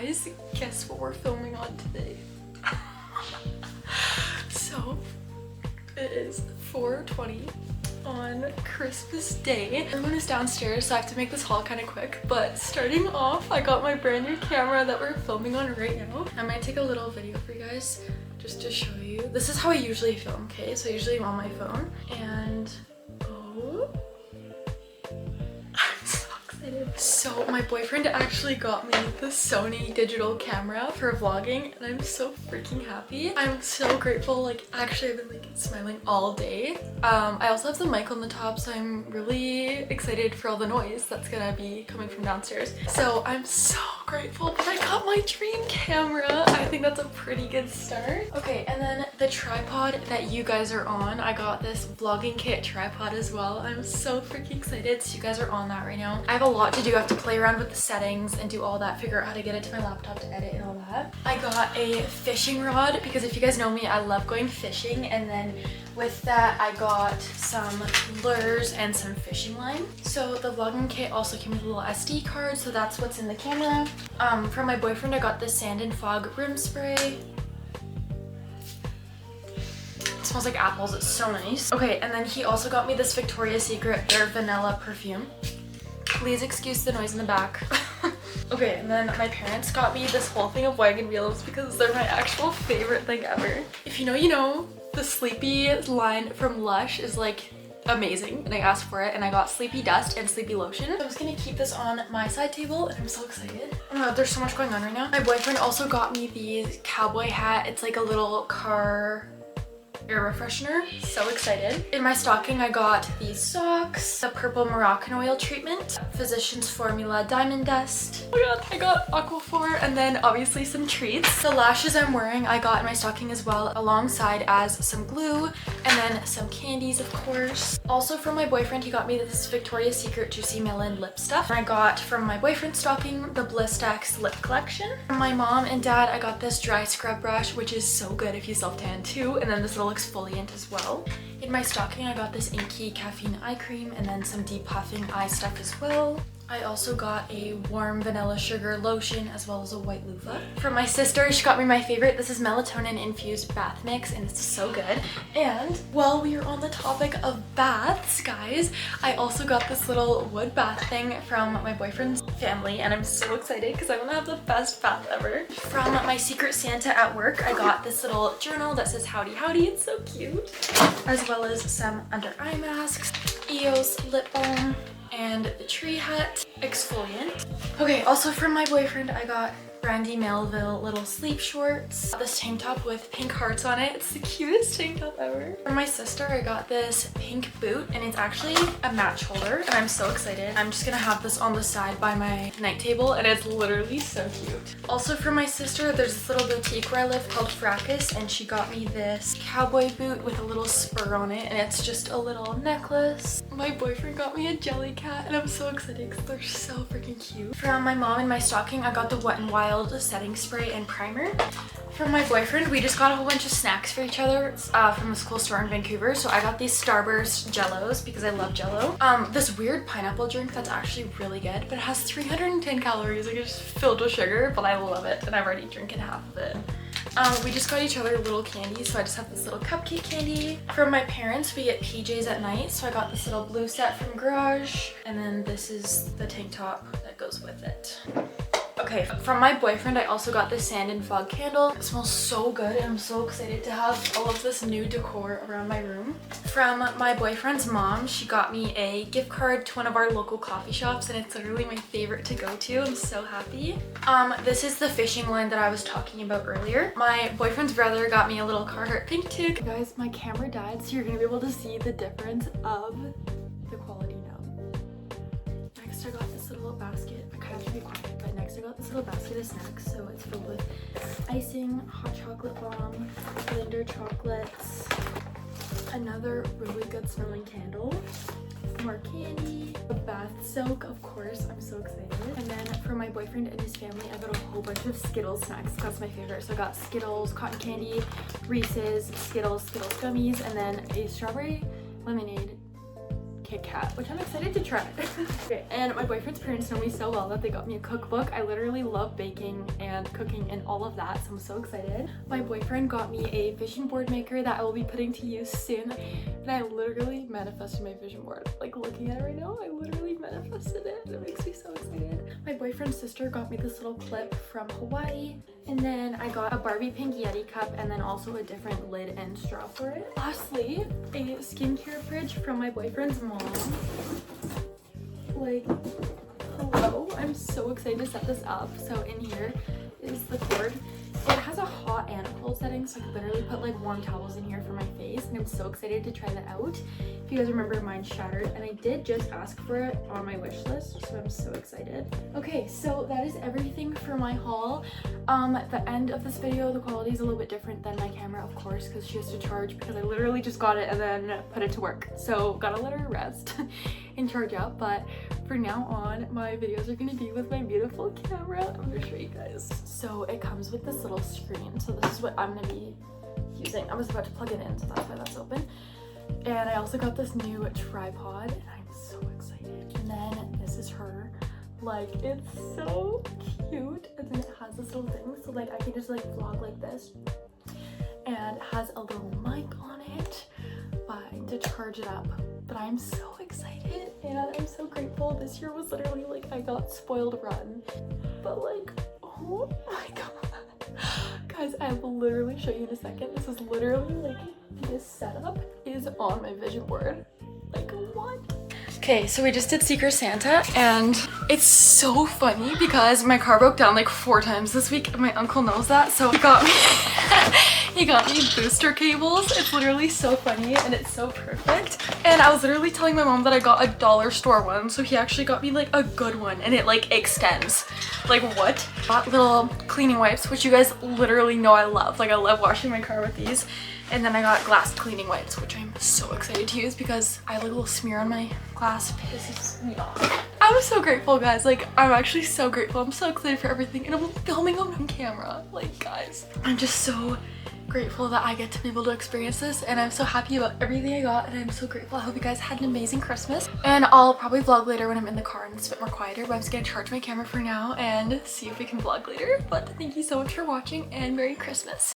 Guys, guess what we're filming on today? So, it is 4:20 on Christmas Day. Everyone is downstairs, so I have to make this haul kind of quick. But starting off, I got my brand new camera that we're filming on right now. I might take a little video for you guys just to show you. This is how I usually film, okay? So I usually am on my phone. And, oh, I'm so excited. So my boyfriend actually got me the Sony digital camera for vlogging, and I'm so freaking happy. I'm so grateful. Like, actually I've been like smiling all day. I also have the mic on the top, so I'm really excited for all the noise that's gonna be coming from downstairs. So I'm so grateful that I got my dream camera. I think that's a pretty good start. Okay, and then the tripod that you guys are on, I got this vlogging kit tripod as well. I'm so freaking excited. So you guys are on that right now. I have a lot to do. I have to play around with the settings and do all that, figure out how to get it to my laptop to edit and all that. I got a fishing rod because if you guys know me, I love going fishing, and then with that I got some lures and some fishing line. So the vlogging kit also came with a little SD card, so that's what's in the camera. From my boyfriend I got this sand and fog room spray. It smells like apples, it's so nice. Okay, and then he also got me this Victoria's Secret Bare Vanilla perfume. Please excuse the noise in the back. Okay, and then my parents got me this whole thing of wagon wheels because they're my actual favorite thing ever. If you know, you know. The Sleepy line from Lush is like amazing, and I asked for it, and I got Sleepy Dust and Sleepy Lotion. So I'm just gonna keep this on my side table, and I'm so excited. Oh my god, there's so much going on right now. My boyfriend also got me the cowboy hat. It's like a little car air refreshener. So excited. In my stocking I got these socks, the purple Moroccan oil treatment, Physicians Formula Diamond Dust. Oh my god, I got Aquaphor, and then obviously some treats. The lashes I'm wearing I got in my stocking as well, alongside as some glue and then some candies, of course. Also from my boyfriend, he got me this Victoria's Secret Juicy Melon lip stuff. I got from my boyfriend's stocking the Blistex lip collection. From my mom and dad I got this dry scrub brush, which is so good if you self-tan too, and then this little exfoliant as well. In my stocking I got this inky caffeine eye cream and then some depuffing eye stuff as well. I also got a warm vanilla sugar lotion as well as a white loofah. From my sister, she got me my favorite. This is melatonin infused bath mix, and it's so good. And while we are on the topic of baths, guys, I also got this little wood bath thing from my boyfriend's family, and I'm so excited because I'm gonna have the best bath ever. From my Secret Santa at work, I got this little journal that says howdy howdy. It's so cute. As well as some under eye masks, EOS lip balm, and the Tree Hut exfoliant. Okay, also from my boyfriend I got Brandy Mellville little sleep shorts. This tank top with pink hearts on it. It's the cutest tank top ever. From my sister I got this pink boot, and it's actually a match holder, and I'm so excited. I'm just gonna have this on the side by my night table, and it's literally so cute. Also from my sister, there's this little boutique where I live called Fracas, and she got me this cowboy boot with a little spur on it, and it's just a little necklace. My boyfriend got me a jelly cat, and I'm so excited because they're so freaking cute. From my mom in my stocking I got the Wet n Wild setting spray and primer. From my boyfriend, we just got a whole bunch of snacks for each other from this cool store in Vancouver. So I got these Starburst Jellos because I love Jello. This weird pineapple drink that's actually really good, but it has 310 calories. Like, it's filled with sugar, but I love it, and I've already drinking half of it. We just got each other little candy, so I just have this little cupcake candy. From my parents, we get PJs at night, so I got this little blue set from Garage, and then this is the tank top that goes with it. Okay, from my boyfriend, I also got this sand and fog candle. It smells so good, and I'm so excited to have all of this new decor around my room. From my boyfriend's mom, she got me a gift card to one of our local coffee shops, and it's literally my favorite to go to. I'm so happy. This is the fishing line that I was talking about earlier. My boyfriend's brother got me a little Carhartt pink toque. Guys, my camera died, so you're gonna be able to see the difference of the quality now. Next, I got this little basket. I kind of have to be quiet. Next I got this little basket of snacks, so it's filled with icing, hot chocolate bomb, Blender chocolates, another really good smelling candle, more candy, a bath soak, of course, I'm so excited. And then for my boyfriend and his family, I got a whole bunch of Skittles snacks. That's my favorite. So I got Skittles, cotton candy, Reese's, Skittles gummies, and then a strawberry lemonade Kit Kat, which I'm excited to try. Okay, and my boyfriend's parents know me so well that they got me a cookbook. I literally love baking and cooking and all of that, so I'm so excited. My boyfriend got me a vision board maker that I will be putting to use soon, and I literally manifested my vision board. Like, looking at it right now, I literally manifested it. It makes me so excited. My boyfriend's sister got me this little clip from Hawaii, and then I got a Barbie pink Yeti cup and then also a different lid and straw for it. Lastly, a skincare fridge from my boyfriend's mom. Like, hello, I'm so excited to set this up. So in here is the cord. It has a hot and cold setting, so I could literally put like warm towels in here for my face, and I'm so excited to try that out. If you guys remember, mine shattered, and I did just ask for it on my wish list, so I'm so excited. Okay, so that is everything for my haul. At the end of this video, the quality is a little bit different than my camera, of course, because she has to charge, because I literally just got it and then put it to work. So gotta let her rest and charge up, but for now on, my videos are gonna be with my beautiful camera. I'm gonna show you guys. So it comes with this little screen. So this is what I'm gonna be using. I was about to plug it in, so that's why that's open. And I also got this new tripod, and I'm so excited. And then this is her. Like, it's so cute. And then it has this little thing, so like I can just like vlog like this. And it has a little mic on it, but to charge it up. But I'm so excited and I'm so grateful. This year was literally like I got spoiled rotten. But like, oh my god. Guys, I will literally show you in a second. This is literally like, this setup is on my vision board. Like, what? Okay, so we just did Secret Santa, and it's so funny because my car broke down like 4 times this week, and my uncle knows that, so he got me he got me booster cables. It's literally so funny and it's so perfect. And I was literally telling my mom that I got a dollar store one, so he actually got me like a good one, and it like extends. Like, what? Got little cleaning wipes, which you guys literally know I love. Like, I love washing my car with these. And then I got glass cleaning wipes, which I'm so excited to use because I have like a little smear on my glass. Pisses me off. I'm so grateful, guys. Like, I'm actually so grateful. I'm so excited for everything, and I'm filming on camera. Like, guys, I'm just so grateful that I get to be able to experience this, and I'm so happy about everything I got, and I'm so grateful. I hope you guys had an amazing Christmas, and I'll probably vlog later when I'm in the car and it's a bit more quieter, but I'm just gonna charge my camera for now and see if we can vlog later. But thank you so much for watching, and Merry Christmas.